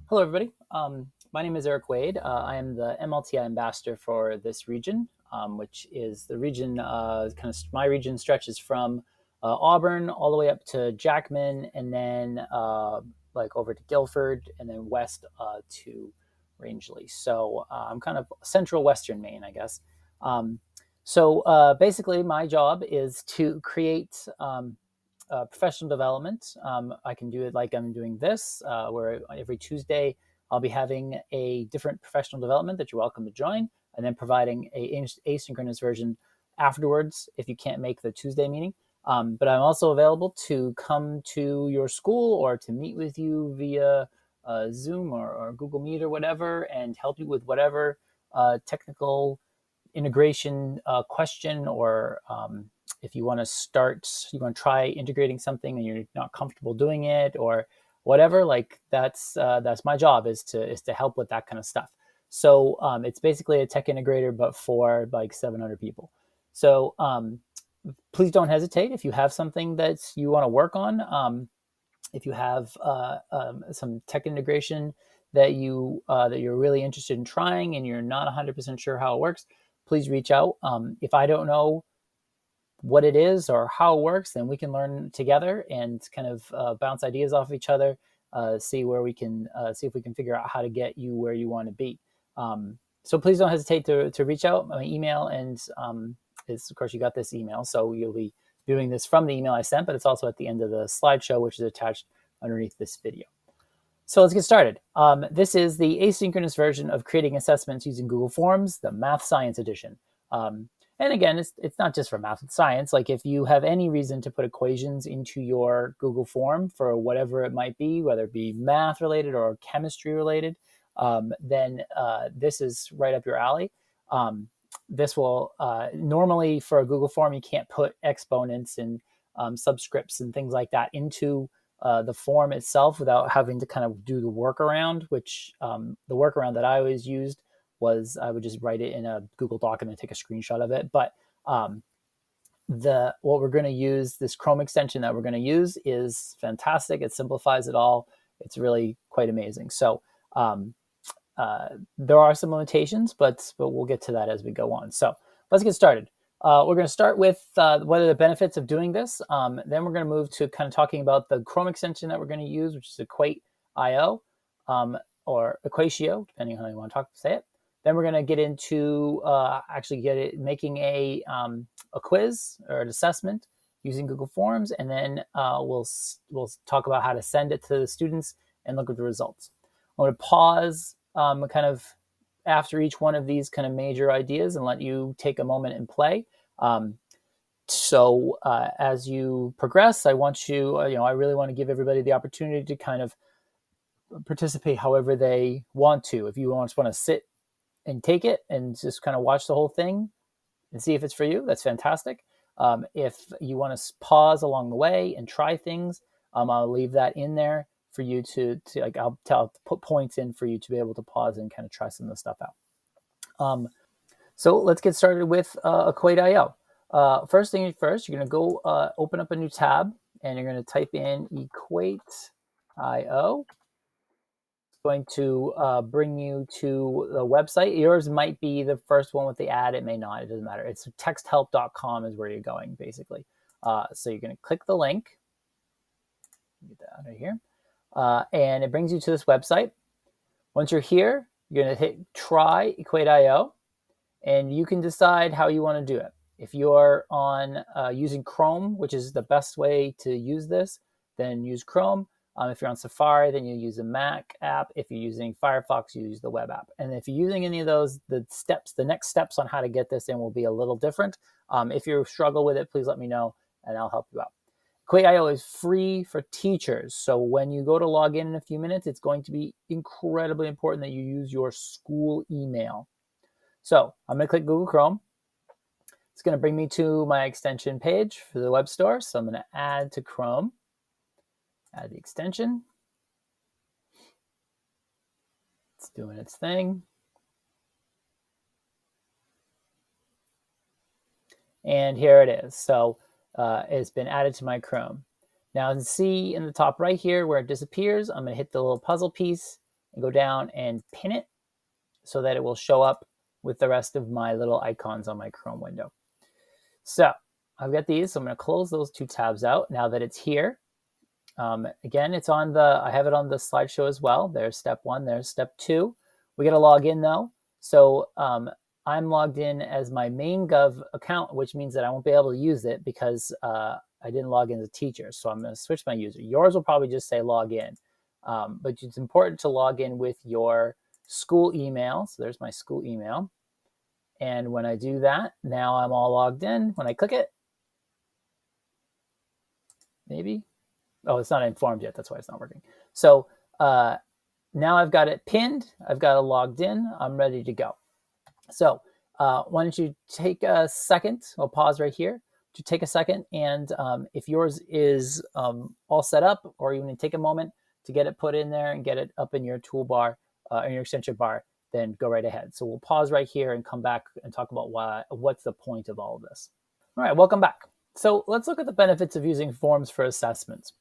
Hello, everybody. My name is Eric Wade. I am the MLTI ambassador for this region, which is the region, my region stretches from Auburn all the way up to Jackman, and then like over to Guilford, and then west to Rangeley. So I'm kind of central western Maine, I guess. Basically, my job is to create professional development. I can do it like I'm doing this, where every Tuesday I'll be having a different professional development that you're welcome to join, and then providing a asynchronous version afterwards if you can't make the Tuesday meeting. But I'm also available to come to your school or to meet with you via Zoom or Google Meet or whatever, and help you with whatever technical integration question, or if you want to try integrating something and you're not comfortable doing it or whatever, like that's my job is to help with that kind of stuff. So it's basically a tech integrator, but for like 700 people. So please don't hesitate if you have something that you want to work on. If you have some tech integration that you're really interested in trying and you're not 100% sure how it works, please reach out. If I don't know what it is or how it works, then we can learn together and kind of bounce ideas off each other, see where we can see if we can figure out how to get you where you want to be. So please don't hesitate to reach out. My email and is, of course, you got this email, so you'll be doing this from the email I sent, but it's also at the end of the slideshow, which is attached underneath this video. So let's get started. This is the asynchronous version of creating assessments using Google Forms, the Math Science Edition. And again, it's not just for math and science. Like if you have any reason to put equations into your Google form for whatever it might be, whether it be math related or chemistry related, then this is right up your alley. This will normally for a Google form, you can't put exponents and subscripts and things like that into the form itself without having to kind of do the workaround, which the workaround that I always used was I would just write it in a Google Doc and then take a screenshot of it. But what we're going to use, this Chrome extension that we're going to use, is fantastic. It simplifies it all. It's really quite amazing. So there are some limitations, but we'll get to that as we go on. So let's get started. We're going to start with what are the benefits of doing this. Then we're going to move to kind of talking about the Chrome extension that we're going to use, which is Equate.io or Equatio, depending on how you want to say it. Then we're going to get into making a quiz or an assessment using Google Forms, and then we'll talk about how to send it to the students and look at the results. I'm going to pause kind of after each one of these kind of major ideas and let you take a moment and play. So as you progress, I want you, I really want to give everybody the opportunity to kind of participate however they want to. If you just want to sit and take it and just kind of watch the whole thing and see if it's for you, that's fantastic. If you want to pause along the way and try things, I'll leave that in there for you to like, I'll put points in for you to be able to pause and kind of try some of the stuff out. So let's get started with Equate.io. First thing first, you're going to go open up a new tab and you're going to type in Equate.io. Going to bring you to the website. Yours might be the first one with the ad. It may not. It doesn't matter. It's texthelp.com is where you're going, basically. So you're going to click the link. Get that out of here. And it brings you to this website. Once you're here, you're going to hit try Equate.io, and you can decide how you want to do it. If you're on using Chrome, which is the best way to use this, then use Chrome. If you're on Safari, then you use a Mac app. If you're using Firefox, you use the web app. And if you're using any of those, the next steps on how to get this in will be a little different. If you struggle with it, please let me know and I'll help you out. Equate.io is free for teachers. So when you go to log in a few minutes, it's going to be incredibly important that you use your school email. So I'm going to click Google Chrome. It's going to bring me to my extension page for the web store. So I'm going to add to Chrome. Add the extension. It's doing its thing. And here it is. So it's been added to my Chrome. Now you can see in the top right here where it disappears, I'm going to hit the little puzzle piece and go down and pin it so that it will show up with the rest of my little icons on my Chrome window. So I've got these, so I'm going to close those two tabs out now that it's here. Again, it's on I have it on the slideshow as well. There's step 1, there's step 2. We got to log in though. So I'm logged in as my main Gov account, which means that I won't be able to use it because I didn't log in as a teacher. So I'm going to switch my user. Yours will probably just say log in. But it's important to log in with your school email. So there's my school email. And when I do that, now I'm all logged in. When I click it, maybe. Oh, it's not informed yet. That's why it's not working. So now I've got it pinned. I've got it logged in. I'm ready to go. So why don't you take a second? I'll pause right here. To take a second, and if yours is all set up, or you want to take a moment to get it put in there and get it up in your toolbar, in your extension bar, then go right ahead. So we'll pause right here and come back and talk about what's the point of all of this. All right, welcome back. So let's look at the benefits of using forms for assessments.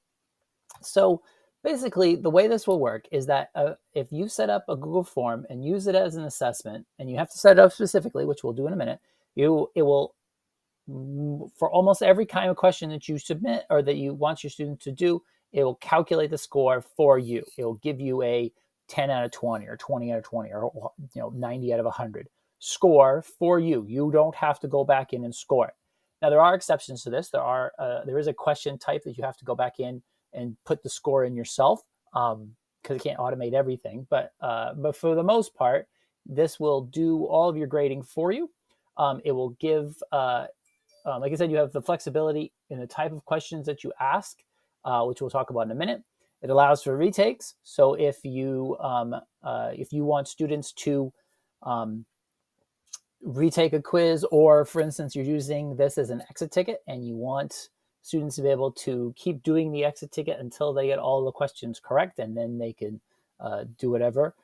So basically, the way this will work is that if you set up a Google form and use it as an assessment, and you have to set it up specifically, which we'll do in a minute, it will, for almost every kind of question that you submit or that you want your student to do, it will calculate the score for you. It will give you a 10 out of 20 or 20 out of 20 or 90 out of 100 score for you. You don't have to go back in and score it. Now, there are exceptions to this. There is a question type that you have to go back in and put the score in yourself because it can't automate everything. But for the most part, this will do all of your grading for you. It will give, like I said, you have the flexibility in the type of questions that you ask, which we'll talk about in a minute. It allows for retakes. So if you want students to retake a quiz, or for instance, you're using this as an exit ticket and you want students to be able to keep doing the exit ticket until they get all the questions correct, and then they can do whatever,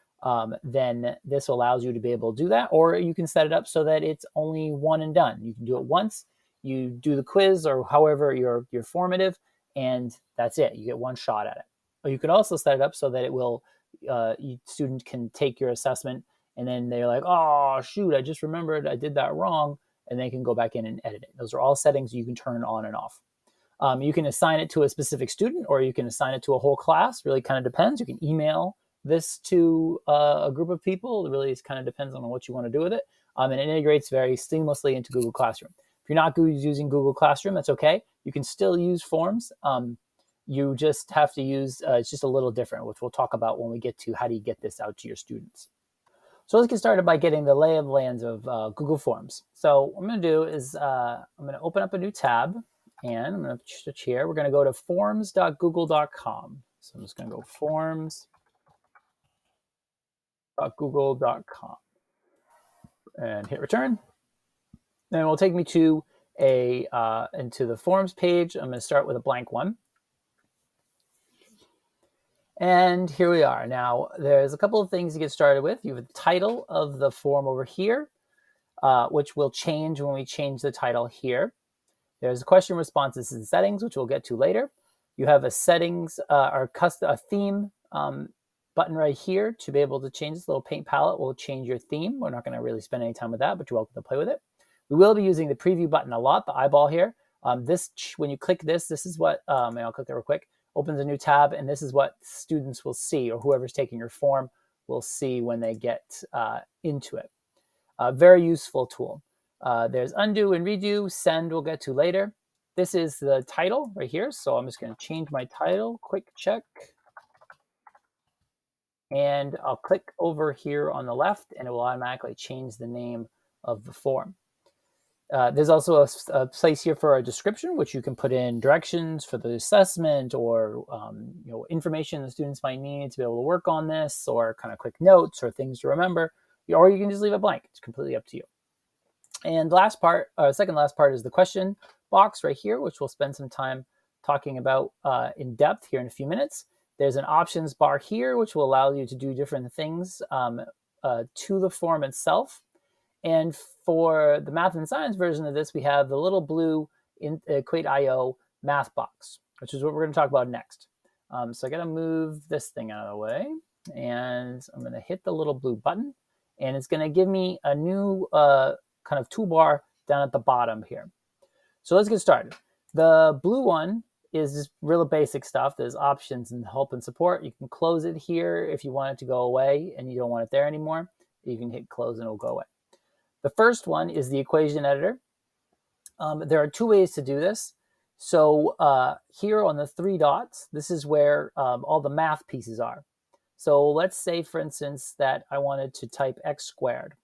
then this allows you to be able to do that. Or you can set it up so that it's only one and done. You can do it once, you do the quiz or however you're formative, and that's it. You get one shot at it. Or you can also set it up so that it will, student can take your assessment and then they're like, oh, shoot, I just remembered I did that wrong, and they can go back in and edit it. Those are all settings you can turn on and off. You can assign it to a specific student, or you can assign it to a whole class. Really kind of depends. You can email this to a group of people. It really kind of depends on what you want to do with it. And it integrates very seamlessly into Google Classroom. If you're not using Google Classroom, that's okay. You can still use forms. You just have to use, it's just a little different, which we'll talk about when we get to how do you get this out to your students. So let's get started by getting the lay of the lands of Google Forms. So what I'm going to do is I'm going to open up a new tab, and I'm going to switch here. We're going to go to forms.google.com. So I'm just going to go forms.google.com and hit return. Then it will take me to into the forms page. I'm going to start with a blank one. And here we are. Now, there's a couple of things to get started with. You have the title of the form over here, which will change when we change the title here. There's the question, responses, and settings, which we'll get to later. You have a settings or a theme button right here to be able to change this little paint palette. Will change your theme. We're not going to really spend any time with that, but you're welcome to play with it. We will be using the preview button a lot, the eyeball here. When you click this is what, and I'll click it real quick, opens a new tab, and this is what students will see, or whoever's taking your form will see when they get into it. Very useful tool. There's undo and redo, send we'll get to later. This is the title right here, so I'm just going to change my title, quick check. And I'll click over here on the left, and it will automatically change the name of the form. There's also a place here for a description, which you can put in directions for the assessment, or information the students might need to be able to work on this, or kind of quick notes or things to remember, or you can just leave it blank. It's completely up to you. And second last part is the question box right here, which we'll spend some time talking about in depth here in a few minutes. There's an options bar here, which will allow you to do different things to the form itself. And for the math and science version of this, we have the little blue Equate.io math box, which is what we're going to talk about next. So I got to move this thing out of the way. and I'm going to hit the little blue button, and it's going to give me a new kind of toolbar down at the bottom here. So let's get started. The blue one is just real basic stuff. There's options and help and support. You can close it here if you want it to go away and you don't want it there anymore. You can hit close and it'll go away. The first one is the equation editor. There are two ways to do this. So here on the three dots, this is where all the math pieces are. So let's say, for instance, that I wanted to type x squared.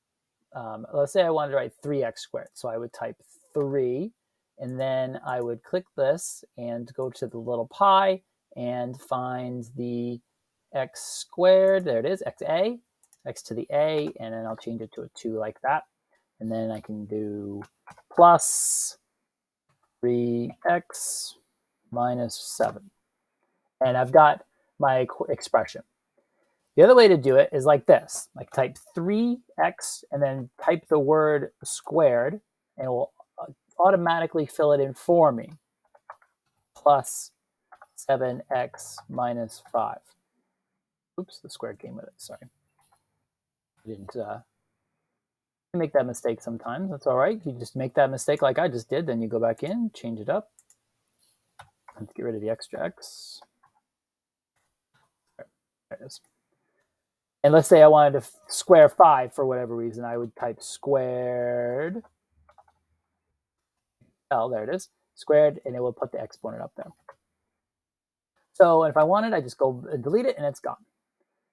Let's say I wanted to write 3x squared. So I would type 3, and then I would click this and go to the little pi and find the x squared. There it is, xa, x to the a, and then I'll change it to a 2 like that. And then I can do plus 3x minus 7. And I've got my expression. The other way to do it is like this, like type 3x and then type the word squared, and it will automatically fill it in for me. Plus 7x minus 5. Oops, the squared came with it, sorry. I didn't make that mistake sometimes. That's all right. You just make that mistake like I just did, then you go back in, change it up. Let's get rid of the extra x. There it is. And let's say I wanted to square 5 for whatever reason. I would type squared. Oh, there it is. Squared, and it will put the exponent up there. So if I wanted, I just go and delete it, and it's gone.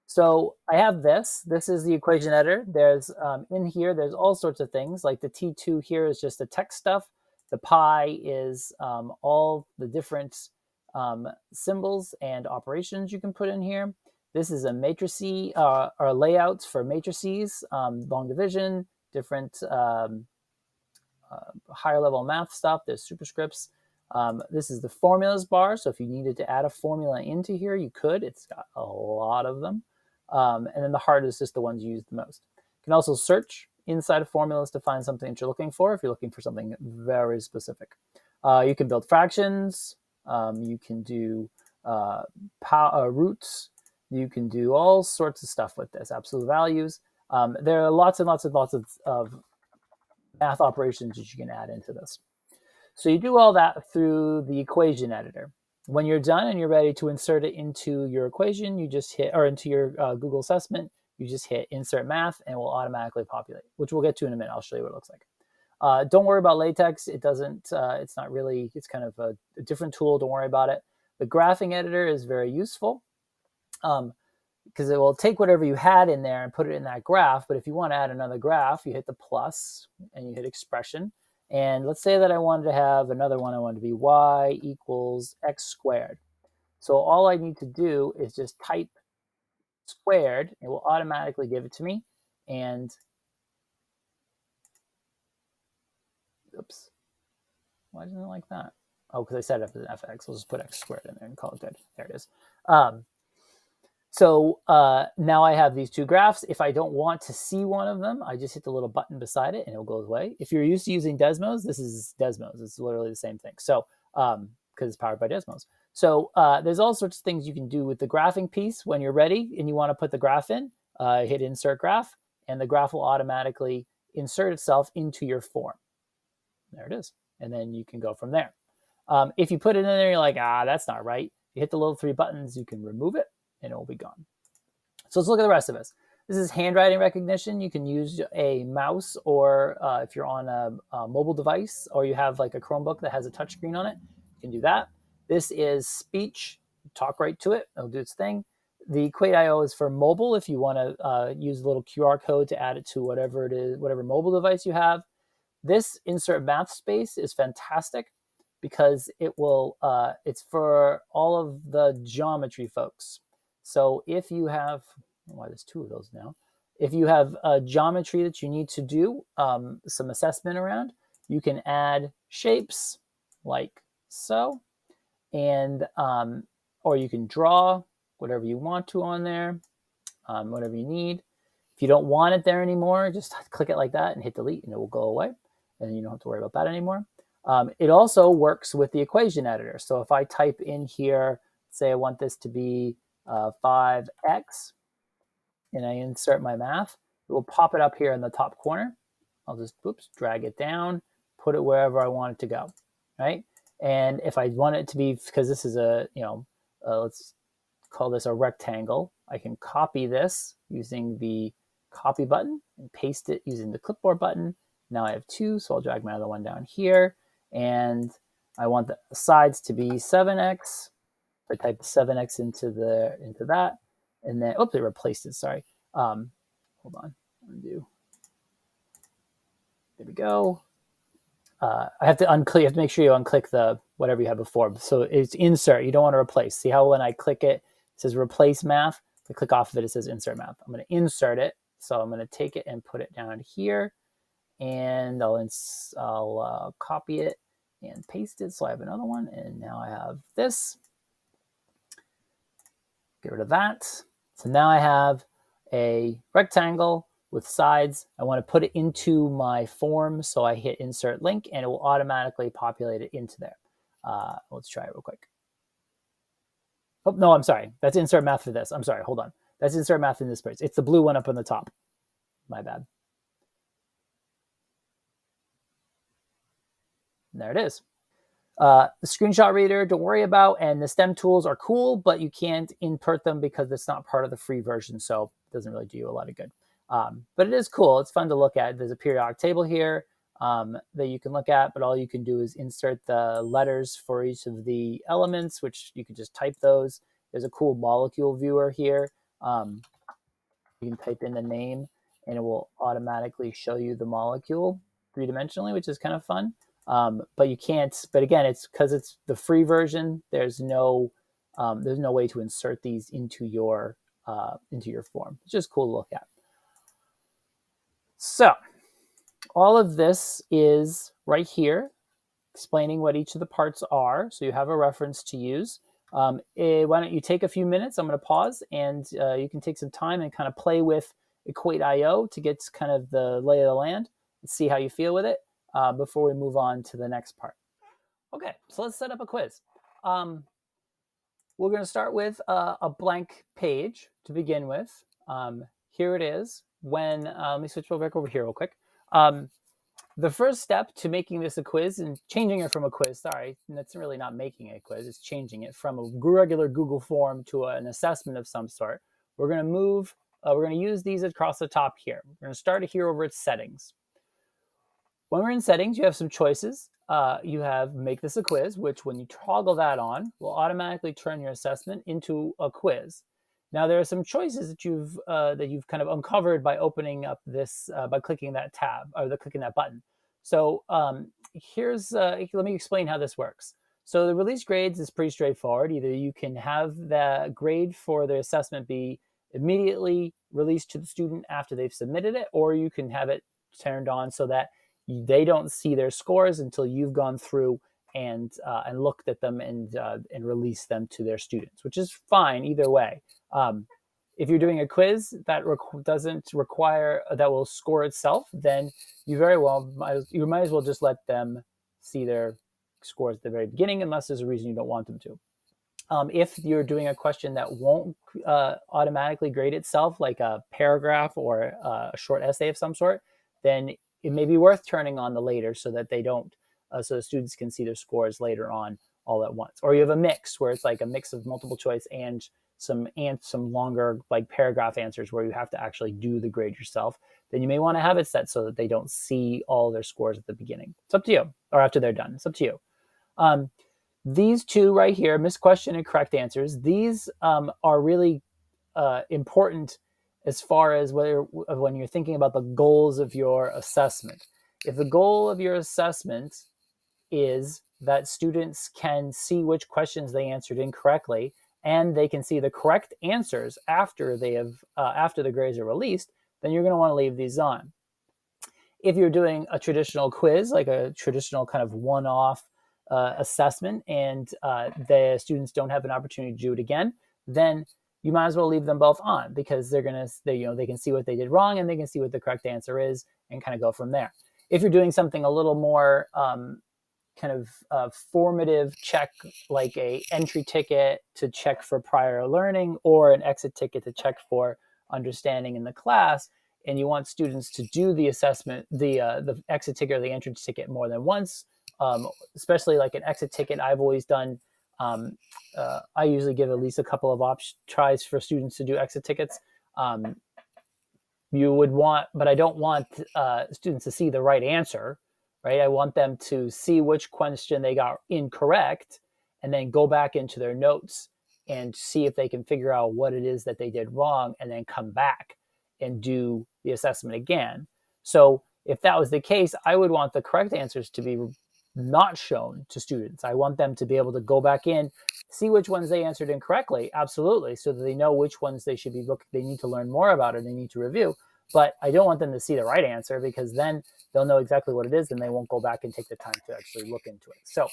So I have this. This is the equation editor. There's in here, there's all sorts of things. Like the T2 here is just the text stuff. The pi is all the different symbols and operations you can put in here. This is a matrix, or layouts for matrices, long division, different higher level math stuff. There's superscripts. This is the formulas bar. So if you needed to add a formula into here, you could. It's got a lot of them. And then the heart is just the ones used the most. You can also search inside of formulas to find something that you're looking for if you're looking for something very specific. You can build fractions. You can do roots. You can do all sorts of stuff with this, absolute values. There are lots and lots and lots of math operations that you can add into this. So you do all that through the equation editor. When you're done and you're ready to insert it into your equation, you just hit, or into your Google assessment, you just hit insert math and it will automatically populate, which we'll get to in a minute. I'll show you what it looks like. Don't worry about LaTeX. It doesn't, it's not really, it's kind of a different tool. Don't worry about it. The graphing editor is very useful because it will take whatever you had in there and put it in that graph. But if you want to add another graph, you hit the plus and you hit expression. And let's say that I wanted to have another one. I wanted to be y equals x squared. So all I need to do is just type squared. It will automatically give it to me. And oops, why doesn't it like that? Oh, because I set it up as an fx. I'll just put x squared in there and call it good. There it is. So now I have these two graphs. If I don't want to see one of them, I just hit the little button beside it and it will go away. If you're used to using Desmos, this is Desmos. It's literally the same thing. So because it's powered by Desmos. So there's all sorts of things you can do with the graphing piece. When you're ready and you want to put the graph in, hit insert graph, and the graph will automatically insert itself into your form. There it is. And then you can go from there. If you put it in there, you're like, that's not right. You hit the little three buttons, you can remove it, and it will be gone. So let's look at the rest of this. This is handwriting recognition. You can use a mouse, or if you're on a mobile device, or you have like a Chromebook that has a touchscreen on it, you can do that. This is speech. Talk right to it. It'll do its thing. The Equate.io is for mobile. If you want to use a little QR code to add it to whatever it is, whatever mobile device you have. This insert math space is fantastic because it will. It's for all of the geometry folks. So if you have, why there's two of those now. If you have geometry that you need to do some assessment around, you can add shapes like so, and or you can draw whatever you want to on there, whatever you need. If you don't want it there anymore, just click it like that and hit delete, and it will go away, and you don't have to worry about that anymore. It also works with the equation editor. So if I type in here, say I want this to be 5x, and I insert my math, it will pop it up here in the top corner. I'll just, drag it down, put it wherever I want it to go, right? And if I want it to be, because this is a, let's call this a rectangle, I can copy this using the copy button and paste it using the clipboard button. Now I have 2, so I'll drag my other one down here. And I want the sides to be 7x. I type 7x into that, and then it replaced it. Sorry. Hold on. Undo. There we go. I have to unclick. You have to make sure you unclick the whatever you had before. So it's insert. You don't want to replace. See how when I click it, it says replace math. If I click off of it, it says insert math. I'm going to insert it. So I'm going to take it and put it down here, and I'll copy it and paste it. So I have another one, and now I have this. Get rid of that. So now I have a rectangle with sides. I want to put it into my form, so I hit insert link, and it will automatically populate it into there. Let's try it real quick. Oh, no, I'm sorry. That's insert math for this. I'm sorry. Hold on. That's insert math in this place. It's the blue one up on the top. My bad. And there it is. The screenshot reader, don't worry about, and the STEM tools are cool, but you can't input them because it's not part of the free version, so it doesn't really do you a lot of good. But it is cool. It's fun to look at. There's a periodic table here that you can look at, but all you can do is insert the letters for each of the elements, which you can just type those. There's a cool molecule viewer here. You can type in the name, and it will automatically show you the molecule three-dimensionally, which is kind of fun. But you can't. But again, it's because it's the free version. There's no way to insert these into your form. It's just cool to look at. So all of this is right here, explaining what each of the parts are. So you have a reference to use. Why don't you take a few minutes? I'm going to pause, and you can take some time and kind of play with Equate.io to get kind of the lay of the land and see how you feel with it before we move on to the next part. Okay, so let's set up a quiz. We're going to start with a blank page to begin with. Here it is. Let me switch over here real quick. The first step to making this a quiz and changing it from a quiz, sorry, that's really not making a quiz, it's changing it from a regular Google form to an assessment of some sort. We're going to use these across the top here. We're going to start here over at settings. When we're in settings, you have some choices. You have make this a quiz, which when you toggle that on, will automatically turn your assessment into a quiz. Now there are some choices that you've kind of uncovered by opening up this by clicking that tab or clicking that button. So let me explain how this works. So the release grades is pretty straightforward. Either you can have the grade for the assessment be immediately released to the student after they've submitted it, or you can have it turned on so that they don't see their scores until you've gone through and looked at them and released them to their students, which is fine either way. If you're doing a quiz that doesn't require that will score itself, then you might as well just let them see their scores at the very beginning, unless there's a reason you don't want them to. If you're doing a question that won't automatically grade itself, like a paragraph or a short essay of some sort, then it may be worth turning on the later so that they don't, so the students can see their scores later on all at once. Or you have a mix where it's like a mix of multiple choice and some longer like paragraph answers where you have to actually do the grade yourself. Then you may want to have it set so that they don't see all their scores at the beginning. It's up to you, or after they're done. It's up to you. These two right here, missed question and correct answers, these are really important as far as when you're thinking about the goals of your assessment. If the goal of your assessment is that students can see which questions they answered incorrectly and they can see the correct answers after the grades are released, then you're going to want to leave these on. If you're doing a traditional quiz, like a traditional kind of one-off assessment, and the students don't have an opportunity to do it again, then you might as well leave them both on, because they can see what they did wrong and they can see what the correct answer is and kind of go from there. If you're doing something a little more formative check, like a entry ticket to check for prior learning or an exit ticket to check for understanding in the class, and you want students to do the assessment, the exit ticket or the entrance ticket more than once, especially like an exit ticket. I've always done. I usually give at least a couple of tries for students to do exit tickets. You would want, but I don't want students to see the right answer, right? I want them to see which question they got incorrect and then go back into their notes and see if they can figure out what it is that they did wrong and then come back and do the assessment again. So if that was the case, I would want the correct answers to be not shown to students. I want them to be able to go back in, see which ones they answered incorrectly, absolutely, so that they know which ones they should be they need to learn more about or they need to review. But I don't want them to see the right answer, because then they'll know exactly what it is and they won't go back and take the time to actually look into it. So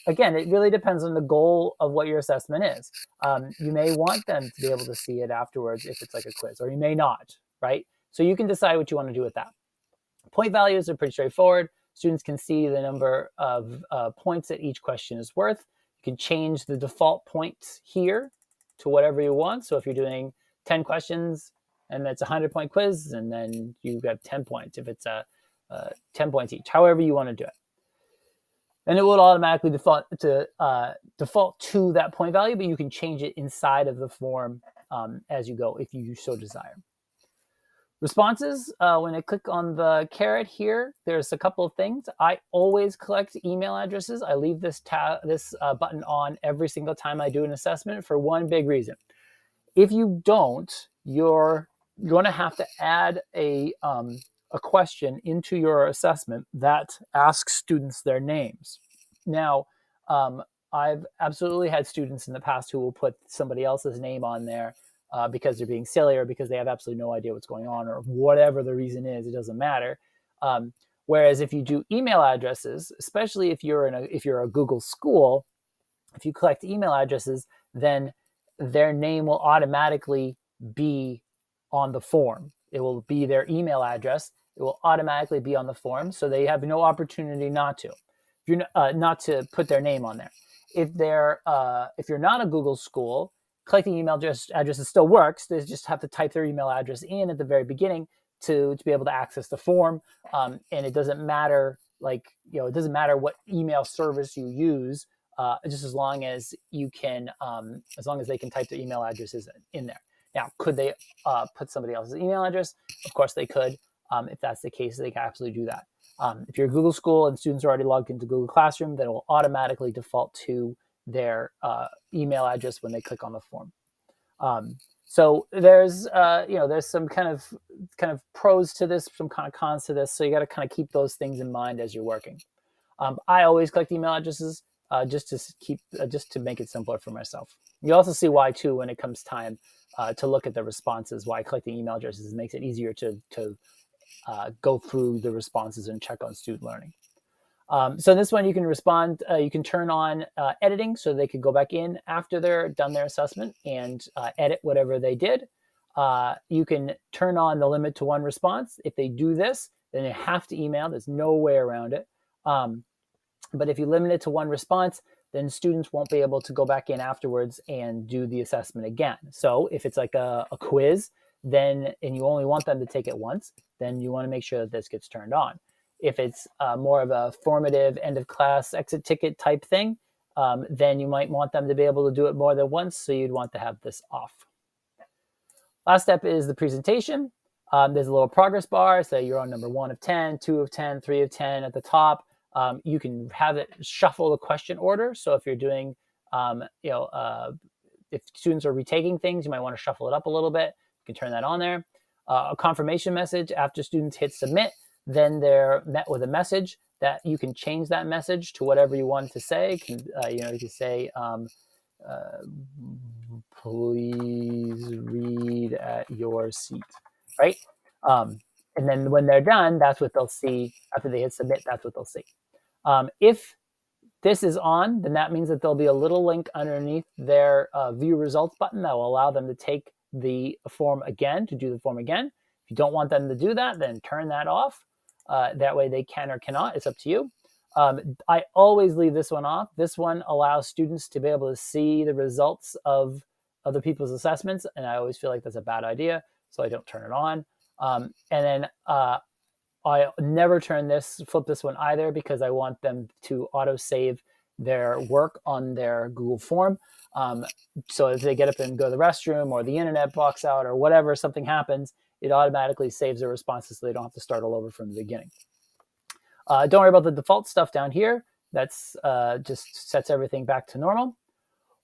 again, it really depends on the goal of what your assessment is. You may want them to be able to see it afterwards if it's like a quiz, or you may not, right? So you can decide what you want to do with that. Point values are pretty straightforward. Students can see the number of points that each question is worth. You can change the default points here to whatever you want. So if you're doing 10 questions and it's a 100-point quiz, and then you have 10 points if it's 10 points each, however you want to do it. And it will automatically default to that point value, but you can change it inside of the form as you go if you so desire. Responses, when I click on the caret here, there's a couple of things. I always collect email addresses. I leave this button on every single time I do an assessment for one big reason. If you don't, you're going to have to add a question into your assessment that asks students their names. Now, I've absolutely had students in the past who will put somebody else's name on there because they're being silly, or because they have absolutely no idea what's going on, or whatever the reason is. It doesn't matter. Whereas if you do email addresses, especially if you're a Google school, if you collect email addresses, then their name will automatically be on the form. It will be their email address. It will automatically be on the form, so they have no opportunity not to. If you're not to put their name on there. If you're not a Google school, collecting email addresses still works. They just have to type their email address in at the very beginning to be able to access the form. And it doesn't matter, it doesn't matter what email service you use, just as long as you can, as long as they can type their email addresses in there. Now, could they put somebody else's email address? Of course they could. If that's the case, they can absolutely do that. If you're a Google school and students are already logged into Google Classroom, then it will automatically default to their email address when they click on the form. So there's some kind of pros to this, some kind of cons to this. So you got to kind of keep those things in mind as you're working. I always collect email addresses just to make it simpler for myself. You also see why too when it comes time to look at the responses. Why collecting email addresses makes it easier to go through the responses and check on student learning. So this one you can respond, you can turn on editing so they could go back in after they're done their assessment and edit whatever they did. You can turn on the limit to one response. If they do this, then they have to email. There's no way around it. But if you limit it to one response, then students won't be able to go back in afterwards and do the assessment again. So if it's like a quiz, and you only want them to take it once, then you want to make sure that this gets turned on. If it's more of a formative end of class exit ticket type thing, then you might want them to be able to do it more than once, so you'd want to have this off. Last step is the presentation. There's a little progress bar. So you're on number 1 of 10, 2 of 10, 3 of 10 at the top. You can have it shuffle the question order. So if you're doing, if students are retaking things, you might want to shuffle it up a little bit. You can turn that on there. A confirmation message after students hit submit, then they're met with a message that you can change that message to whatever you want to say. You can say, please read at your seat, right? And then when they're done, that's what they'll see. After they hit submit, that's what they'll see. If this is on, then that means that there'll be a little link underneath their view results button that will allow them to take the form again, to do the form again. If you don't want them to do that, then turn that off. That way they can or cannot. It's up to you. I always leave this one off. This one allows students to be able to see the results of other people's assessments, and I always feel like that's a bad idea, so I don't turn it on. And then I never flip this one either, because I want them to auto save their work on their Google form. So if they get up and go to the restroom, or the internet blocks out, or whatever, something happens, it automatically saves their responses so they don't have to start all over from the beginning. Don't worry about the default stuff down here. That's just sets everything back to normal.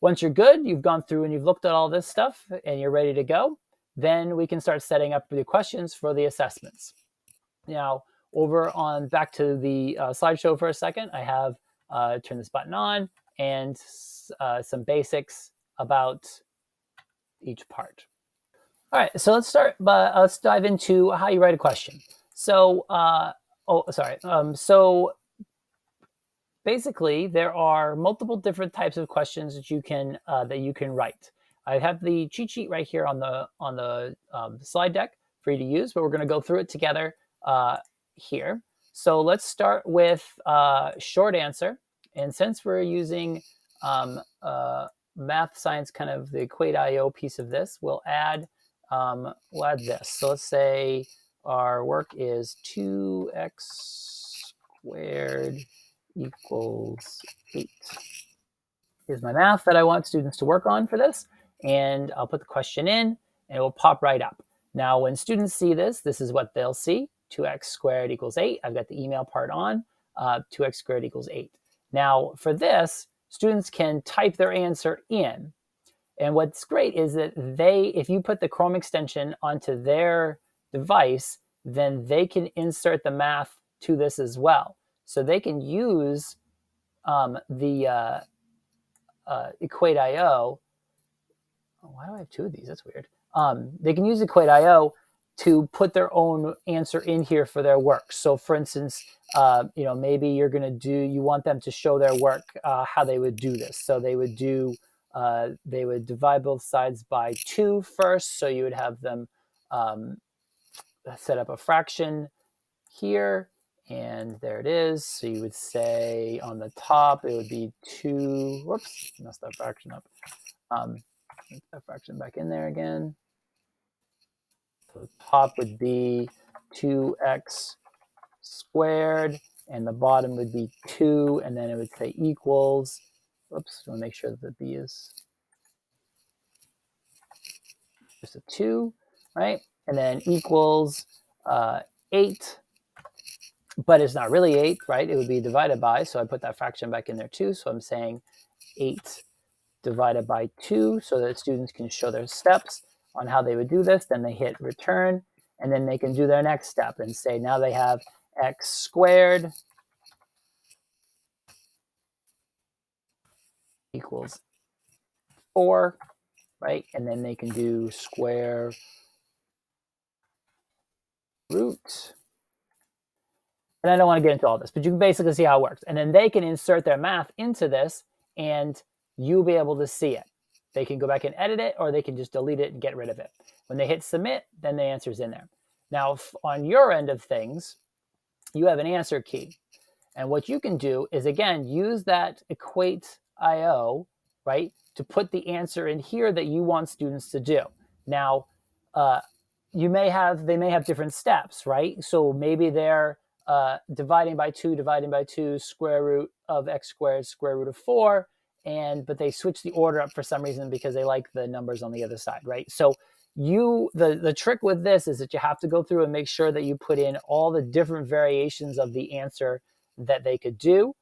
Once you're good, you've gone through and you've looked at all this stuff and you're ready to go, then we can start setting up the questions for the assessments. Now, over on back to the slideshow for a second, I have turn this button on and some basics about each part. All right, so let's dive into how you write a question. So, so basically, there are multiple different types of questions that you can write. I have the cheat sheet right here on the slide deck for you to use, but we're going to go through it together here. So let's start with short answer. And since we're using math science, kind of the Equate.io piece of this, we'll add this. So let's say our work is 2x squared equals 8. Here's my math that I want students to work on for this. And I'll put the question in, and it will pop right up. Now, when students see this, this is what they'll see. 2x squared equals 8. I've got the email part on. 2x squared equals 8. Now, for this, students can type their answer in. And what's great is that if you put the Chrome extension onto their device, then they can insert the math to this as well. So they can use the Equate.io. Why do I have two of these? That's weird. They can use Equate.io to put their own answer in here for their work. So for instance, maybe you want them to show their work how they would do this. So they would divide both sides by 2 first. So you would have them set up a fraction here, and there it is. So you would say on the top, it would be 2, whoops, messed that fraction up. Put that fraction back in there again. So the top would be 2x squared, and the bottom would be 2, and then it would say equals. Oops, I want to make sure that the b is just a 2, right? And then equals 8, but it's not really 8, right? It would be divided by, so I put that fraction back in there too. So I'm saying 8 divided by 2, so that students can show their steps on how they would do this. Then they hit return, and then they can do their next step and say now they have x squared equals 4, right? And then they can do square root. And I don't want to get into all this, but you can basically see how it works. And then they can insert their math into this, and you'll be able to see it. They can go back and edit it, or they can just delete it and get rid of it. When they hit submit, then the answer's in there. Now, on your end of things, you have an answer key. And what you can do is, again, use that Equate.io, right, to put the answer in here that you want students to do. Now, they may have different steps, right? So maybe they're dividing by 2, square root of x squared, square root of 4, but they switch the order up for some reason because they like the numbers on the other side, right? So the trick with this is that you have to go through and make sure that you put in all the different variations of the answer that they could do.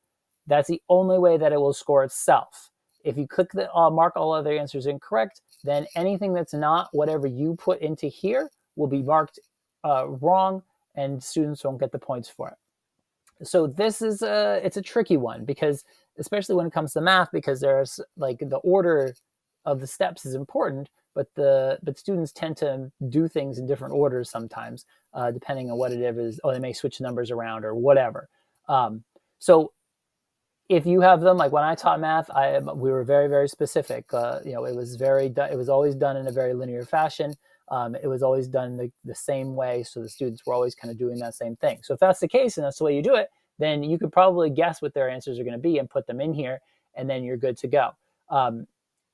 That's the only way that it will score itself. If you click the mark all other answers incorrect, then anything that's not whatever you put into here will be marked wrong, and students won't get the points for it. So this is it's a tricky one, because especially when it comes to math, because there's like the order of the steps is important, but students tend to do things in different orders sometimes, depending on what it is, or they may switch numbers around or whatever. So if you have them, like when I taught math, we were very, very specific. It was always done in a very linear fashion. It was always done the same way, so the students were always kind of doing that same thing. So if that's the case and that's the way you do it, then you could probably guess what their answers are going to be and put them in here, and then you're good to go.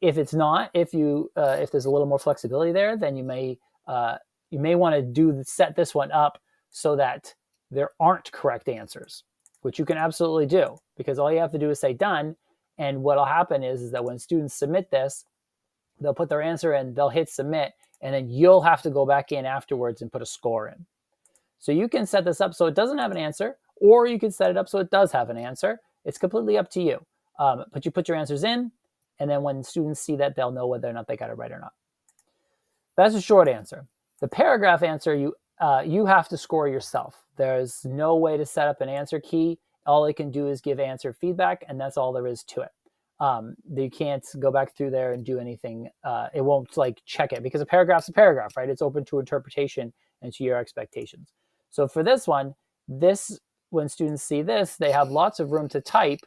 If it's not, if there's a little more flexibility there, then you may want to set this one up so that there aren't correct answers, which you can absolutely do, because all you have to do is say done. And what'll happen is that when students submit this, they'll put their answer in, they'll hit submit, and then you'll have to go back in afterwards and put a score in. So you can set this up so it doesn't have an answer, or you can set it up so it does have an answer. It's completely up to you. But you put your answers in, and then when students see that, they'll know whether or not they got it right or not. That's a short answer. The paragraph answer, you have to score yourself. There's no way to set up an answer key. All it can do is give answer feedback, and that's all there is to it. You can't go back through there and do anything. It won't like check it, because a paragraph's a paragraph, right? It's open to interpretation and to your expectations. So for this one, when students see this, they have lots of room to type.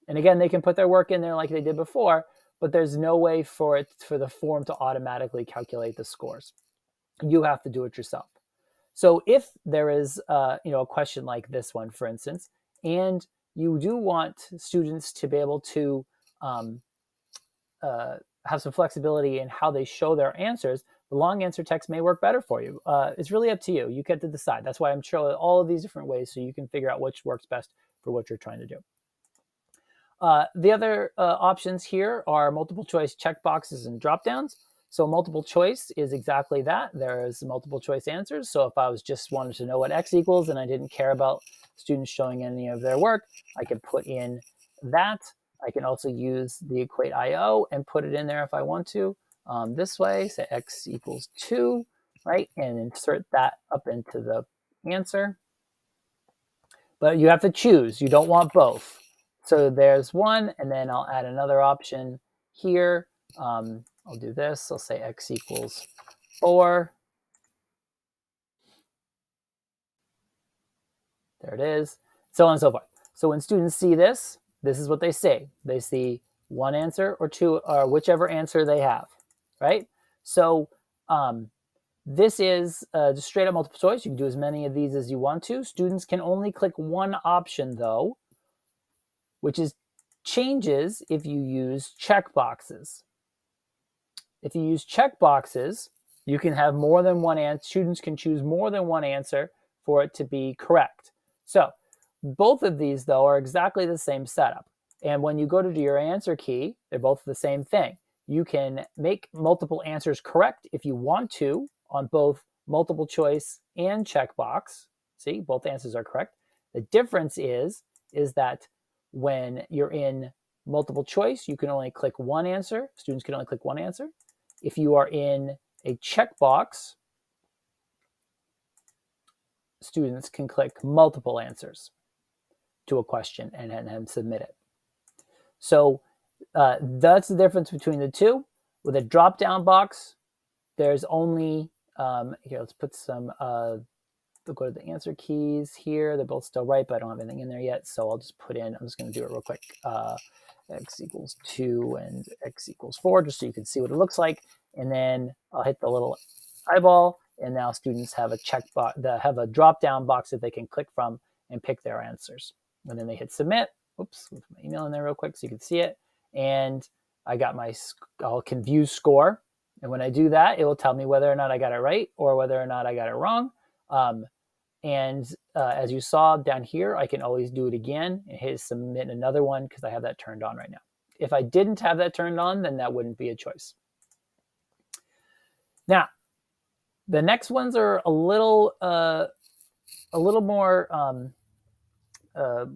And again, they can put their work in there like they did before, but there's no way for the form to automatically calculate the scores. You have to do it yourself. So if there is a question like this one, for instance, and you do want students to be able to have some flexibility in how they show their answers, the long answer text may work better for you. It's really up to you. You get to decide. That's why I'm showing all of these different ways so you can figure out which works best for what you're trying to do. The other options here are multiple choice checkboxes and dropdowns. So multiple choice is exactly that. There's multiple choice answers. So if I was just wanted to know what x equals and I didn't care about students showing any of their work, I could put in that. I can also use the equate IO and put it in there if I want to. This way, say x equals 2, right? And insert that up into the answer. But you have to choose. You don't want both. So there's one, and then I'll add another option here. I'll do this. I'll say x equals 4. There it is. So on and so forth. So when students see this, this is what they see. They see one answer or two, or whichever answer they have, right? So this is just straight up multiple choice. You can do as many of these as you want to. Students can only click one option, though, which changes if you use checkboxes. If you use checkboxes, you can have more than one answer. Students can choose more than one answer for it to be correct. So both of these, though, are exactly the same setup. And when you go to do your answer key, they're both the same thing. You can make multiple answers correct if you want to on both multiple choice and checkbox. See, both answers are correct. The difference is that when you're in multiple choice, you can only click one answer. Students can only click one answer. If you are in a checkbox, students can click multiple answers to a question and submit it. So that's the difference between the two. With a drop-down box, there's only, here, let's put some, we'll go to the answer keys here. They're both still right, but I don't have anything in there yet. So I'll just put in, I'm just going to do it real quick. X equals 2 and x equals 4, just so you can see what it looks like. And then I'll hit the little eyeball, and now students have a checkbox, have a drop-down box that they can click from and pick their answers. And then they hit submit. Oops, put my email in there real quick so you can see it. And I got I can view score. And when I do that, it will tell me whether or not I got it right or whether or not I got it wrong. As you saw down here, I can always do it again and hit submit another one because I have that turned on right now. If I didn't have that turned on, then that wouldn't be a choice. Now, the next ones are a little more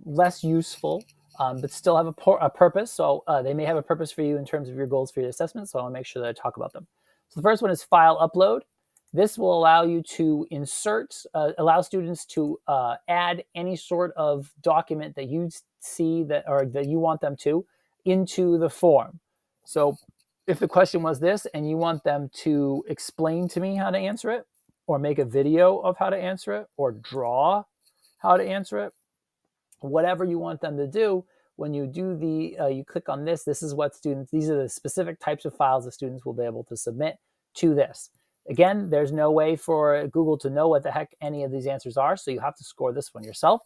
less useful, but still have a purpose. So they may have a purpose for you in terms of your goals for your assessment. So I want to make sure that I talk about them. So the first one is file upload. This will allow you to allow students to add any sort of document that you see that you want them to into the form. So if the question was this and you want them to explain to me how to answer it, or make a video of how to answer it, or draw how to answer it, whatever you want them to do, when you do you click on this, these are the specific types of files the students will be able to submit to this. Again, there's no way for Google to know what the heck any of these answers are, so you have to score this one yourself.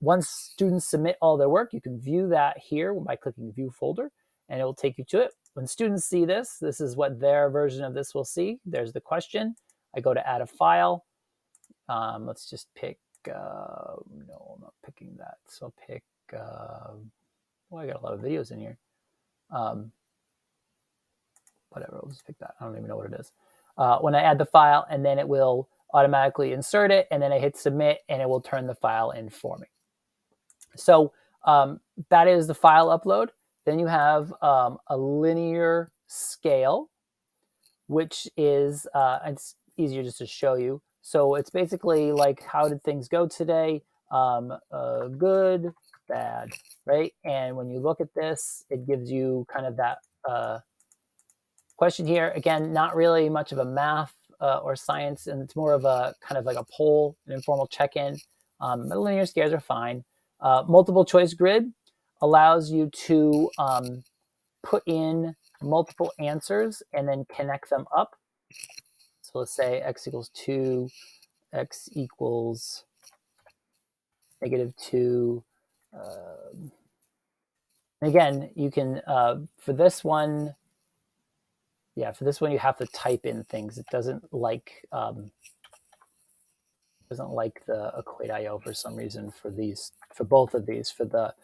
Once students submit all their work, you can view that here by clicking View Folder, and it will take you to it. when students see this, this is what their version of this will see. There's the question. I go to add a file. Let's just pick, no, I'm not picking that. So I'll pick, well, I got a lot of videos in here. Whatever, I'll just pick that. I don't even know what it is. When I add the file, and then it will automatically insert it, and then I hit submit, and it will turn the file in for me. So that is the file upload. Then you have a linear scale, which is, it's easier just to show you. So it's basically like, how did things go today? Good, bad, right? And when you look at this, it gives you kind of that question here. Again, not really much of a math or science, and it's more of a kind of like a poll, an informal check-in. The linear scales are fine. Multiple choice grid allows you to put in multiple answers and then connect them up. So let's say x equals 2, x equals -2. Again, you can, for this one, yeah, for this one you have to type in things. It doesn't like the Equate.io for some reason for these, for both of these, for the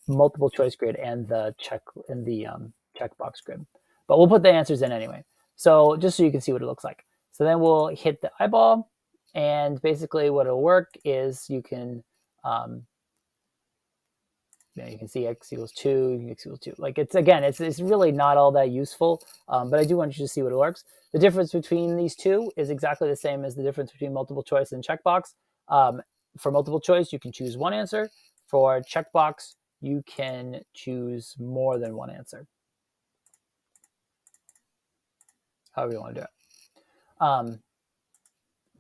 multiple choice grid and the checkbox grid. But we'll put the answers in anyway. So just so you can see what it looks like. So then we'll hit the eyeball, and basically what it'll work is you can you can see x equals 2, x equals 2. Like, it's, again, it's really not all that useful, but I do want you to see what it works. The difference between these two is exactly the same as the difference between multiple choice and checkbox. For multiple choice, you can choose one answer. For checkbox, you can choose more than one answer. However you want to do it.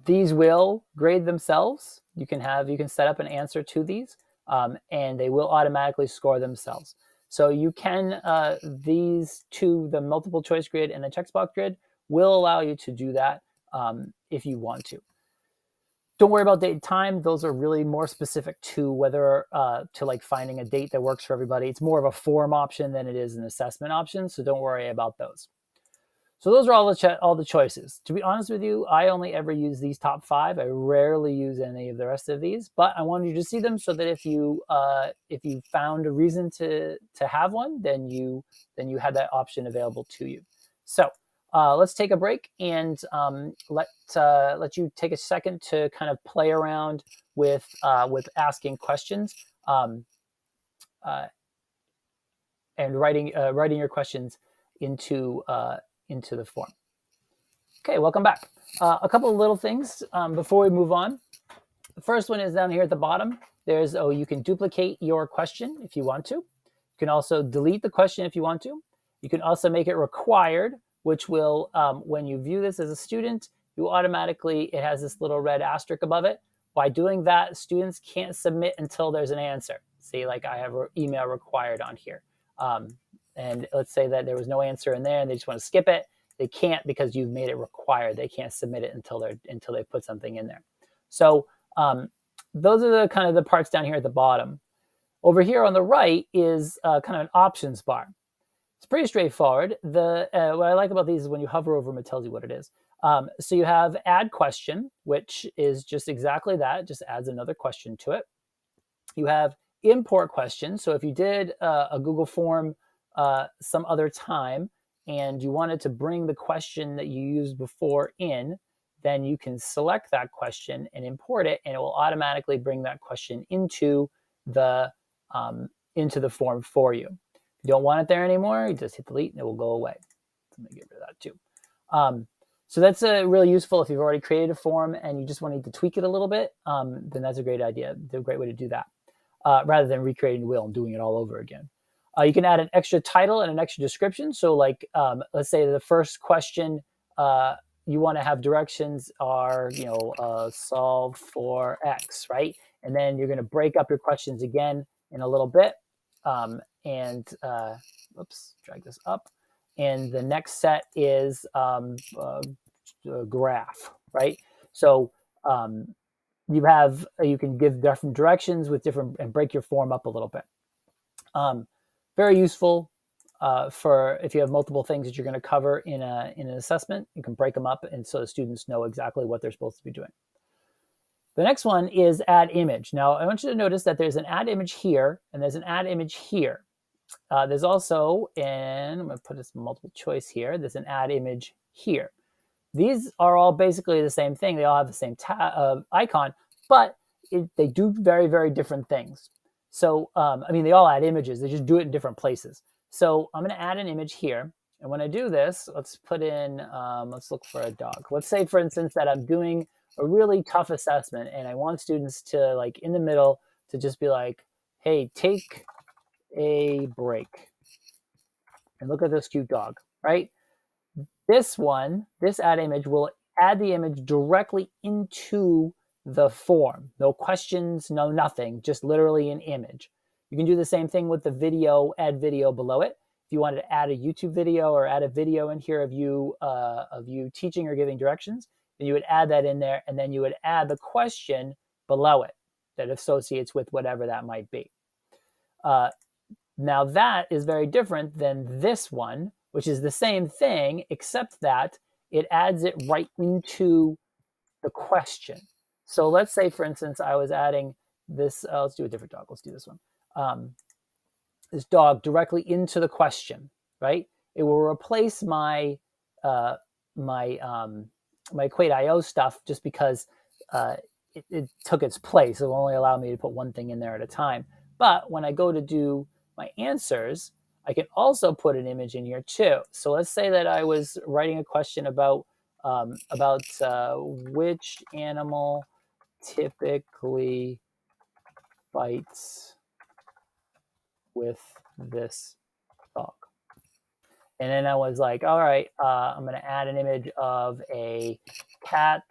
These will grade themselves. You can set up an answer to these, and they will automatically score themselves. So you can, these two, the multiple choice grid and the checkbox grid, will allow you to do that if you want to. Don't worry about date and time. Those are really more specific to whether, to like finding a date that works for everybody. It's more of a form option than it is an assessment option, so don't worry about those. So those are all the choices. To be honest with you, I only ever use these top 5. I rarely use any of the rest of these, but I wanted you to see them so that if you found a reason to have one, then you had that option available to you. So let's take a break and let you take a second to kind of play around with asking questions and writing your questions into the form. Okay, welcome back. A couple of little things before we move on. The first one is down here at the bottom. There's, you can duplicate your question if you want to. You can also delete the question if you want to. You can also make it required, which will, when you view this as a student, you automatically, it has this little red asterisk above it. By doing that, students can't submit until there's an answer. See, like I have email required on here. And let's say that there was no answer in there and they just want to skip it. They can't, because you've made it required. They can't submit it until they put something in there. So those are the kind of the parts down here at the bottom. Over here on the right is kind of an options bar. It's pretty straightforward. What I like about these is when you hover over them, it tells you what it is. So you have add question, which is just exactly that, just adds another question to it. You have import question. So if you did a Google form some other time and you wanted to bring the question that you used before in, then you can select that question and import it, and it will automatically bring that question into the form for you. If you don't want it there anymore, you just hit delete and it will go away. So let me get rid of that too. So that's really useful if you've already created a form and you just want to tweak it a little bit, then that's a great idea. It's a great way to do that, rather than recreating the wheel and doing it all over again. You can add an extra title and an extra description. So like, let's say the first question you want to have directions are, solve for X, right? And then you're going to break up your questions again in a little bit. Oops, drag this up. And the next set is graph, right? So you can give different directions with different, and break your form up a little bit. Very useful. for if you have multiple things that you're going to cover in an assessment, you can break them up, and so the students know exactly what they're supposed to be doing. The next one is add image. Now, I want you to notice that there's an add image here, and there's an add image here. There's also, and I'm going to put this multiple choice here, there's an add image here. These are all basically the same thing. They all have the same icon, but they do very, very different things. So, I mean, they all add images. They just do it in different places. So I'm going to add an image here. And when I do this, let's put in, let's look for a dog. Let's say, for instance, that I'm doing a really tough assessment and I want students to, like, in the middle, to just be like, hey, take a break and look at this cute dog, right? This one, this add image, will add the image directly into the form. No questions, no nothing, just literally an image. You can do the same thing with the video, add video below it. If you wanted to add a YouTube video or add a video in here of you teaching or giving directions, then you would add that in there, and then you would add the question below it that associates with whatever that might be. Now that is very different than this one, which is the same thing, except that it adds it right into the question. So let's say, for instance, I was adding this, let's do a different dog. Let's do this one. This dog directly into the question, right? It will replace my Equate.io stuff just because it took its place. It will only allow me to put one thing in there at a time. But when I go to do my answers, I can also put an image in here too. So let's say that I was writing a question about which animal typically fights with this dog. And then I was like, all right, I'm going to add an image of a cat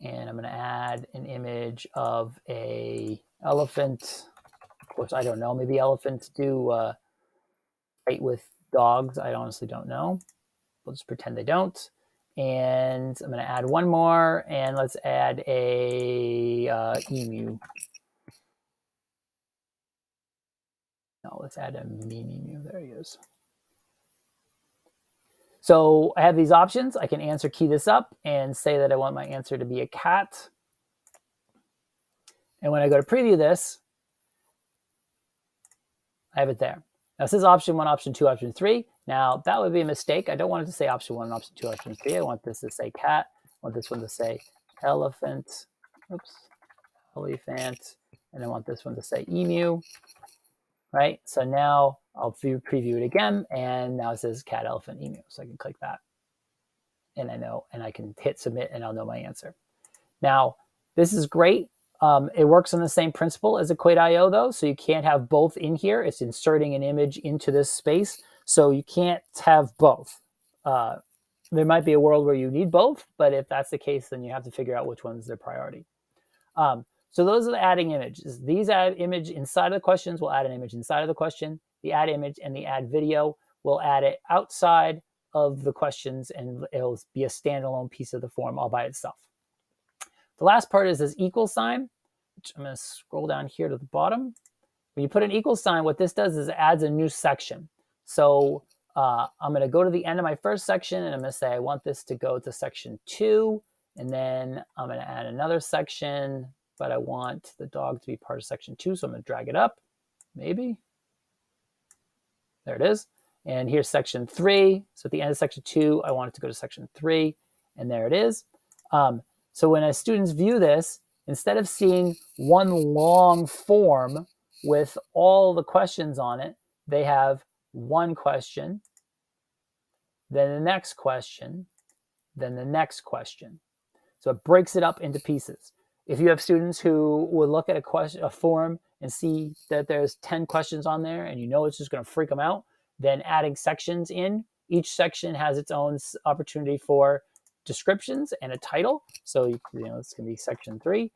and I'm going to add an image of a elephant. Of course, I don't know. Maybe elephants do fight with dogs. I honestly don't know. We'll just pretend they don't. And I'm going to add one more, and let's add a emu. No, let's add a emu. There he is. So I have these options. I can answer key this up and say that I want my answer to be a cat. And when I go to preview this, I have it there. Now it says option 1, option 2, option 3. Now that would be a mistake. I don't want it to say option 1, option 2, option 3. I want this to say cat. I want this one to say elephant. Oops, elephant. And I want this one to say emu. Right? So now I'll preview it again, and now it says cat, elephant, emu. So I can click that, and I know, and I can hit submit, and I'll know my answer. Now, this is great. It works on the same principle as Equate.io, though, so you can't have both in here. It's inserting an image into this space, so you can't have both. There might be a world where you need both, but if that's the case, then you have to figure out which one's their priority. So those are the adding images. These add image inside of the questions will add an image inside of the question. The add image and the add video will add it outside of the questions, and it'll be a standalone piece of the form all by itself. The last part is this equal sign, which I'm going to scroll down here to the bottom. When you put an equal sign, what this does is it adds a new section. So I'm going to go to the end of my first section, and I'm going to say I want this to go to section 2, and then I'm going to add another section, but I want the dog to be part of section 2, so I'm going to drag it up, maybe. There it is. And here's section 3. So at the end of section 2, I want it to go to section 3, and there it is. So when students view this, instead of seeing one long form with all the questions on it, they have one question, then the next question, then the next question. So it breaks it up into pieces. If you have students who would look at a form and see that there's 10 questions on there and you know it's just going to freak them out, then adding sections in. Each section has its own opportunity for descriptions and a title. So it's going to be section 3,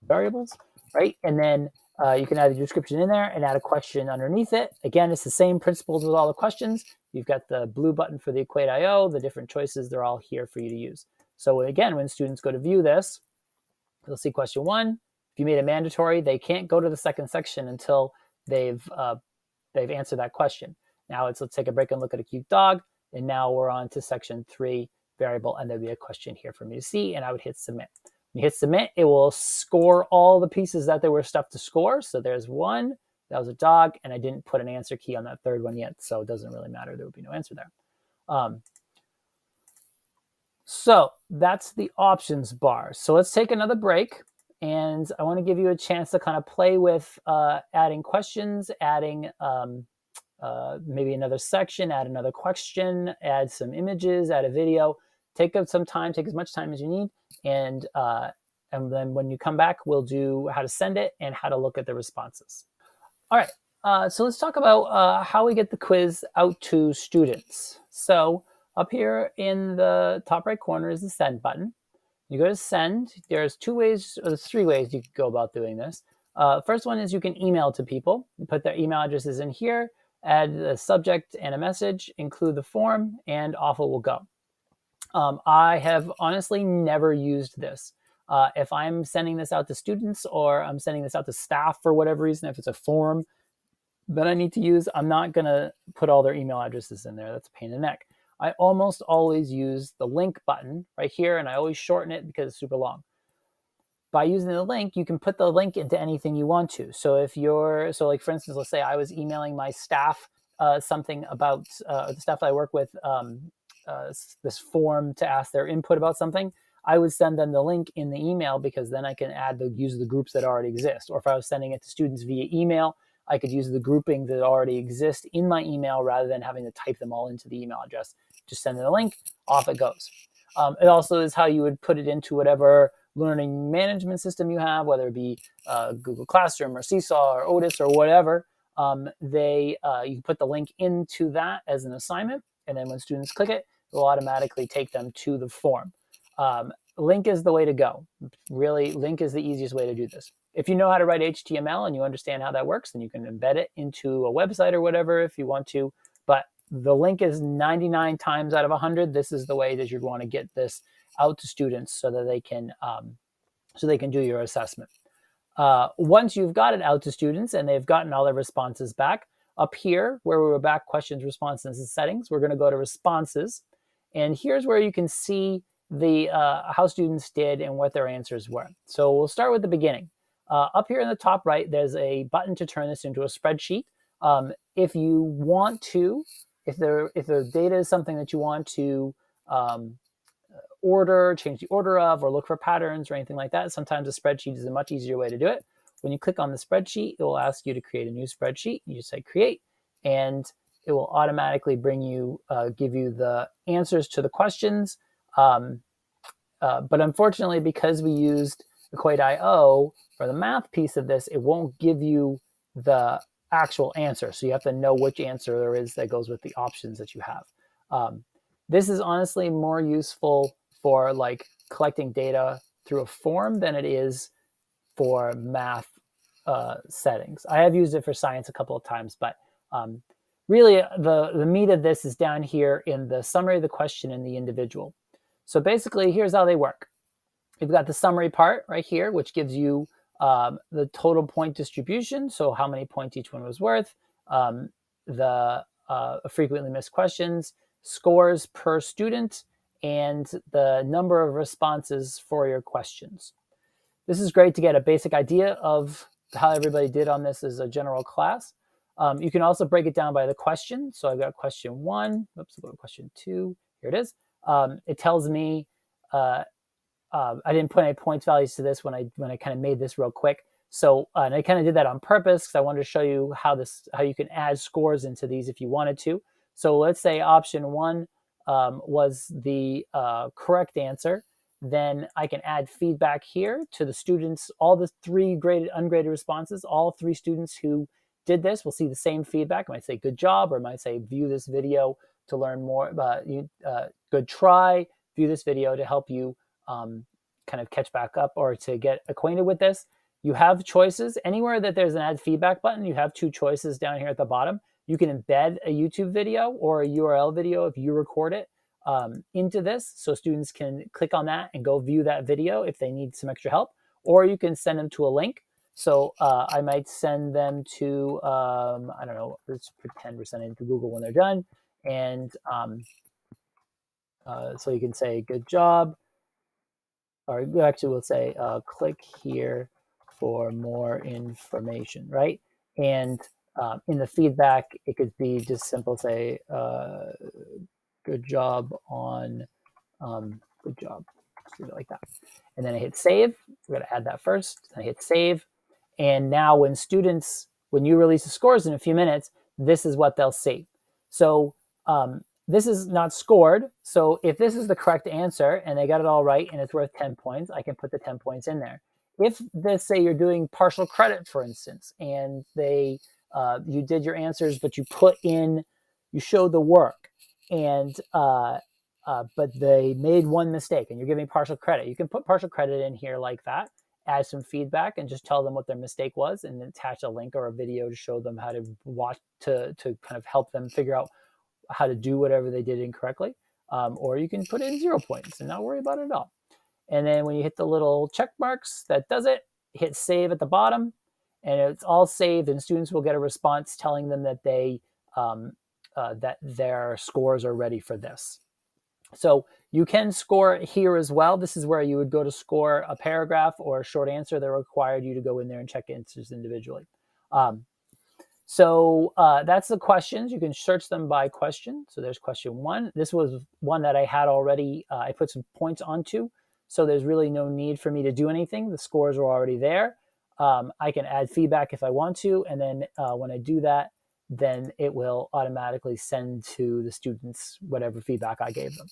variables, right? And then you can add a description in there and add a question underneath it. Again, it's the same principles with all the questions. You've got the blue button for the Equate.io, the different choices, they're all here for you to use. So again, when students go to view this, they'll see question 1, If you made it mandatory, they can't go to the second section until they've answered that question. Now let's take a break and look at a cute dog. And now we're on to section 3, variable, and there'll be a question here for me to see, and I would hit submit. When you hit submit, it will score all the pieces that there were stuff to score. So there's 1, that was a dog, and I didn't put an answer key on that third one yet, so it doesn't really matter. There would be no answer there. So that's the options bar. So let's take another break, and I want to give you a chance to kind of play with adding questions, adding maybe another section, add another question, add some images, add a video. Take up some time, take as much time as you need, and then when you come back, we'll do how to send it and how to look at the responses. All right, so let's talk about how we get the quiz out to students. So up here in the top right corner is the send button. You go to send. There's 2 ways, or there's 3 ways you could go about doing this. First one is you can email to people. You put their email addresses in here, add a subject and a message, include the form, and off it will go. I have honestly never used this. If I'm sending this out to students or I'm sending this out to staff for whatever reason, if it's a form that I need to use, I'm not going to put all their email addresses in there. That's a pain in the neck. I almost always use the link button right here, and I always shorten it because it's super long. By using the link, you can put the link into anything you want to. So if you're, so like for instance, let's say I was emailing my staff something about the staff that I work with, this form to ask their input about something, I would send them the link in the email because then I can use the groups that already exist. Or if I was sending it to students via email, I could use the grouping that already exist in my email rather than having to type them all into the email address. Just send them a link, off it goes. It also is how you would put it into whatever learning management system you have, whether it be Google Classroom or Seesaw or Otis or whatever. You can put the link into that as an assignment, and then when students click it, it will automatically take them to the form. Link is the way to go. Really, link is the easiest way to do this. If you know how to write HTML and you understand how that works, then you can embed it into a website or whatever if you want to. But the link is 99 times out of 100. This is the way that you'd want to get this out to students so that they can do your assessment. Once you've got it out to students and they've gotten all their responses back, up here where we were back, questions, responses, and settings, we're going to go to responses. And here's where you can see the how students did and what their answers were. So we'll start with the beginning. Up here in the top right, there's a button to turn this into a spreadsheet. If you want to, if the data is something that you want to change the order of, or look for patterns or anything like that, sometimes a spreadsheet is a much easier way to do it. When you click on the spreadsheet, it will ask you to create a new spreadsheet. You just say create, and it will automatically give you the answers to the questions. But unfortunately, because we used Equate.io for the math piece of this, it won't give you the actual answer. So you have to know which answer there is that goes with the options that you have. This is honestly more useful for like collecting data through a form than it is for math settings. I have used it for science a couple of times, but really the meat of this is down here in the summary of the question and the individual. So basically, here's how they work. You've got the summary part right here, which gives you the total point distribution, so how many points each one was worth, the frequently missed questions, scores per student, and the number of responses for your questions. This is great to get a basic idea of how everybody did on this as a general class. You can also break it down by the question. So I've got question 1. Oops, I'll go to question 2. Here it is. It tells me I didn't put any points values to this when I kind of made this real quick. So and I kind of did that on purpose because I wanted to show you how you can add scores into these if you wanted to. So let's say option 1 was the correct answer. Then I can add feedback here to the students. All the 3 graded, ungraded responses, all 3 students who did this will see the same feedback. I might say good job, or I might say view this video to learn more about good try, view this video to help you kind of catch back up or to get acquainted with this. You have choices. Anywhere that there's an add feedback button, you have 2 choices down here at the bottom. You can embed a YouTube video or a URL video if you record it into this, so students can click on that and go view that video if they need some extra help. or you can send them to a link. So I might send them to, I don't know, let's pretend we're sending it to Google when they're done. And so you can say, good job. Or actually we'll say, click here for more information, right? And in the feedback, it could be just simple, say, good job on, good job. Just leave it like that. And then I hit save. We're going to add that first. Then I hit save. And now when you release the scores in a few minutes, this is what they'll see. So this is not scored. So if this is the correct answer and they got it all right and it's worth 10 points, I can put the 10 points in there. If let's say you're doing partial credit, for instance, and you did your answers, but you showed the work, and but they made one mistake and you're giving partial credit, you can put partial credit in here like that, add some feedback and just tell them what their mistake was, and attach a link or a video to show them how to watch to kind of help them figure out how to do whatever they did incorrectly. Or you can put in 0 points and not worry about it at all. And then when you hit the little check marks, that does it. Hit save at the bottom, and it's all saved, and students will get a response telling them that that their scores are ready for this. So you can score here as well. This is where you would go to score a paragraph or a short answer that required you to go in there and check answers individually. So that's the questions. You can search them by question. So there's question 1. This was one that I had already. I put some points onto. So there's really no need for me to do anything. The scores are already there. I can add feedback if I want to. And then when I do that, then it will automatically send to the students whatever feedback I gave them.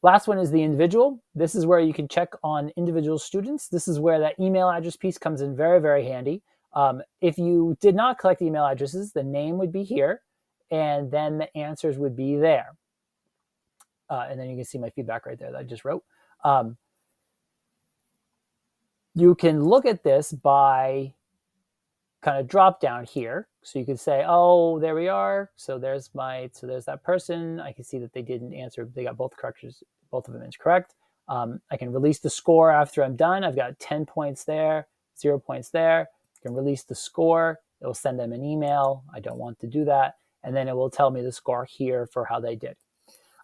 Last one is the individual. This is where you can check on individual students. This is where that email address piece comes in very, very handy. If you did not collect email addresses, the name would be here, and then the answers would be there. And then you can see my feedback right there that I just wrote. You can look at this by kind of drop down here. So you could say, oh, there we are. So there's that person. I can see that they didn't answer. They got both corrections, both of them incorrect. I can release the score after I'm done. I've got 10 points there, 0 points there. I can release the score. It will send them an email. I don't want to do that. And then it will tell me the score here for how they did.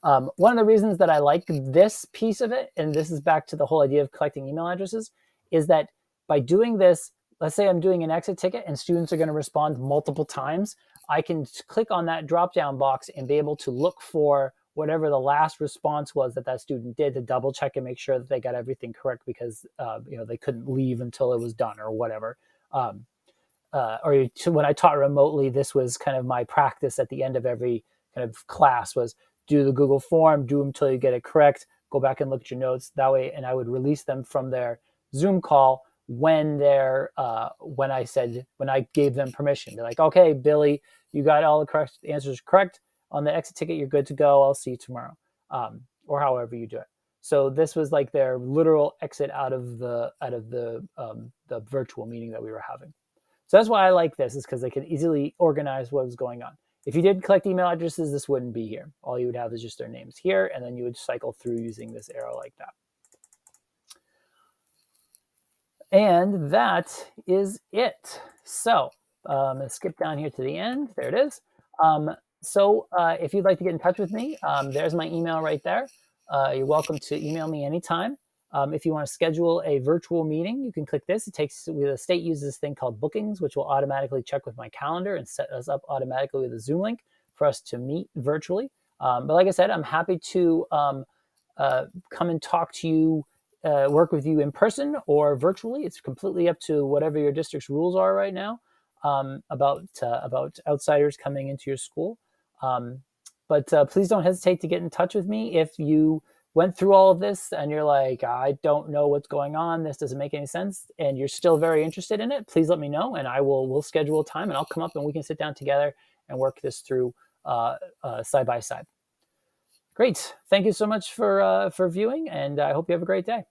One of the reasons that I like this piece of it, and this is back to the whole idea of collecting email addresses, is that by doing this, let's say I'm doing an exit ticket and students are going to respond multiple times, I can click on that drop-down box and be able to look for whatever the last response was that student did, to double check and make sure that they got everything correct, because they couldn't leave until it was done or whatever. When I taught remotely, this was kind of my practice at the end of every kind of class, was do the Google form, do them until you get it correct, go back and look at your notes that way. And I would release them from their Zoom call when I gave them permission. They're like, okay, Billy, you got all the correct answers correct on the exit ticket. You're good to go. I'll see you tomorrow. Or however you do it. So this was like their literal exit out of the virtual meeting that we were having. So that's why I like this, is because they can easily organize what was going on. If you did collect email addresses, this wouldn't be here. All you would have is just their names here, and then you would cycle through using this arrow like that. And that is it. So I'm going to skip down here to the end. There it is. If you'd like to get in touch with me, there's my email right there. You're welcome to email me anytime. If you want to schedule a virtual meeting, you can click this. The state uses this thing called Bookings, which will automatically check with my calendar and set us up automatically with a Zoom link for us to meet virtually. But like I said, I'm happy to come and talk to you, work with you in person or virtually. It's completely up to whatever your district's rules are right now about outsiders coming into your school. But please don't hesitate to get in touch with me if you went through all of this and you're like, I don't know what's going on, this doesn't make any sense, and you're still very interested in it. Please let me know, and we'll schedule a time, and I'll come up and we can sit down together and work this through side by side. Great. Thank you so much for viewing, and I hope you have a great day.